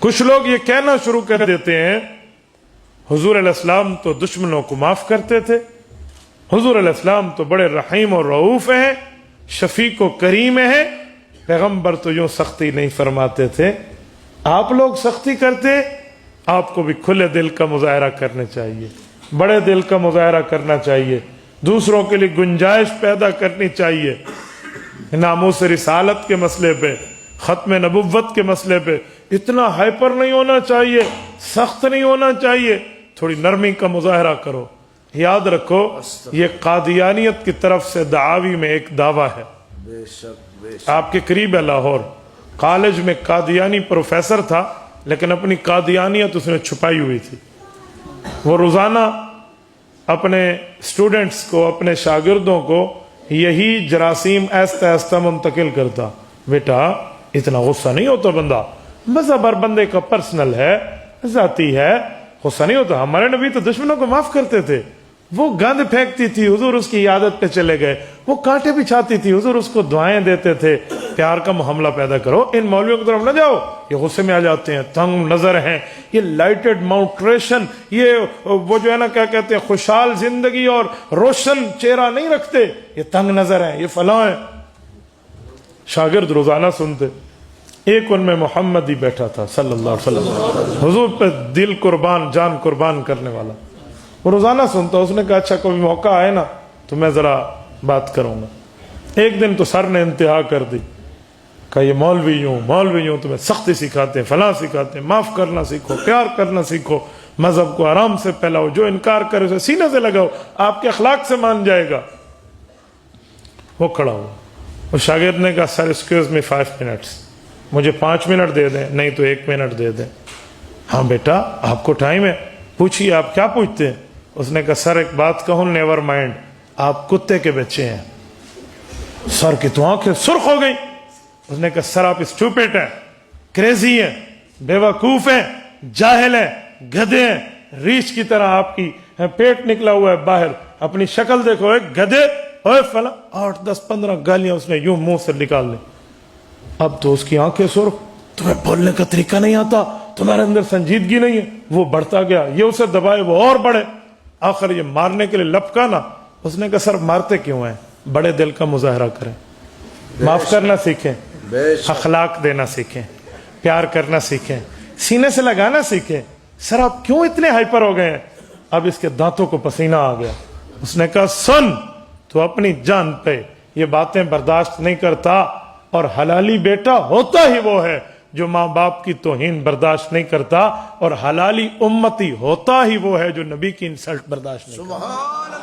کچھ لوگ یہ کہنا شروع کر دیتے ہیں حضور علیہ السلام تو دشمنوں کو معاف کرتے تھے، حضور علیہ السلام تو بڑے رحیم اور رعوف ہیں، شفیق و کریم ہیں، پیغمبر تو یوں سختی نہیں فرماتے تھے۔ آپ لوگ سختی کرتے، آپ کو بھی کھلے دل کا مظاہرہ کرنا چاہیے، بڑے دل کا مظاہرہ کرنا چاہیے، دوسروں کے لیے گنجائش پیدا کرنی چاہیے۔ ناموس رسالت کے مسئلے پہ، ختم نبوت کے مسئلے پہ اتنا ہائپر نہیں ہونا چاہیے، سخت نہیں ہونا چاہیے، تھوڑی نرمی کا مظاہرہ کرو۔ یاد رکھو یہ قادیانیت کی طرف سے دعاوی میں ایک دعویٰ ہے۔ بے شک بے شک۔ آپ کے قریب ہے لاہور، کالج میں قادیانی پروفیسر تھا، لیکن اپنی قادیانیت اس نے چھپائی ہوئی تھی۔ وہ روزانہ اپنے اسٹوڈنٹس کو، اپنے شاگردوں کو یہی جراثیم ایستا ایستا منتقل کرتا۔ بیٹا اتنا غصہ نہیں ہوتا، بندہ مذہب ہر بندے کا پرسنل ہے، ذاتی ہے، غصہ نہیں ہوتا۔ ہمارے نبی تو دشمنوں کو معاف کرتے تھے، وہ گند پھینکتی تھی، حضور اس کی عادت پہ چلے گئے، وہ کانٹے بچھاتی تھی، حضور اس کو دعائیں دیتے تھے۔ پیار کا معاملہ پیدا کرو، ان مولویوں کی طرف نہ جاؤ، یہ غصے میں آ جاتے ہیں، تنگ نظر ہیں، یہ لائٹڈ ماؤنٹریشن، یہ وہ جو ہے نا کیا کہتے ہیں، خوشحال زندگی اور روشن چہرہ نہیں رکھتے، یہ تنگ نظر ہیں، یہ فلاں ہیں۔ شاگرد روزانہ سنتے، ایک ان میں محمد ہی بیٹھا تھا صلی اللہ علیہ وسلم، حضور پہ دل قربان، جان قربان کرنے والا، وہ روزانہ سنتا۔ اس نے کہا اچھا کوئی موقع آئے نا تو میں ذرا بات کروں گا۔ ایک دن تو سر نے انتہا کر دی، کہا یہ مولوی یوں تمہیں سختی سکھاتے ہیں، فلاں سکھاتے ہیں، معاف کرنا سیکھو، پیار کرنا سیکھو، مذہب کو آرام سے پھیلاؤ، جو انکار کرے اسے سینے سے لگاؤ، آپ کے اخلاق سے مان جائے گا۔ وہ کھڑا ہوا، اس شاگرد نے کہا سر ایکسکیوز می 5 منٹس، مجھے 5 منٹ دے دیں، نہیں تو 1 منٹ دے دیں۔ ہاں بیٹا آپ کو ٹائم ہے، پوچھیے آپ کیا پوچھتے ہیں؟ اس نے کہا سر ایک بات کہوں، نیور مائنڈ، آپ کتے کے بچے ہیں۔ سر کی تو آنکھیں سرخ ہو گئی۔ اس نے کہا سر آپ اسٹوپڈ ہیں، کریزی ہیں، بیوقوف ہیں، جاہل ہیں، گدھے ہیں، ریچھ کی طرح آپ کی پیٹ نکلا ہوا ہے باہر، اپنی شکل دیکھو، ایک گدھے، اوے فلاں، 8 10 15 گالیاں اس نے یوں منہ سے نکال لی۔ اب تو اس کی آنکھیں سرخ، تمہیں بولنے کا طریقہ نہیں آتا، تمہارے اندر سنجیدگی نہیں ہے۔ وہ بڑھتا گیا، یہ اسے دبائے وہ اور بڑھے، آخر یہ مارنے کے لیے لپکا نا۔ اس نے کہا سر مارتے کیوں ہیں؟ بڑے دل کا مظاہرہ کریں، معاف کرنا سیکھیں، اخلاق دینا سیکھیں، پیار کرنا سیکھیں، سینے سے لگانا سیکھیں۔ سر آپ کیوں اتنے ہائپر ہو گئے ہیں؟ اب اس کے دانتوں کو پسینہ آ گیا۔ اس نے کہا سن، تو اپنی جان پہ یہ باتیں برداشت نہیں کرتا، اور حلالی بیٹا ہوتا ہی وہ ہے جو ماں باپ کی توہین برداشت نہیں کرتا، اور حلالی امتی ہوتا ہی وہ ہے جو نبی کی انسلٹ برداشت نہیں کرتا۔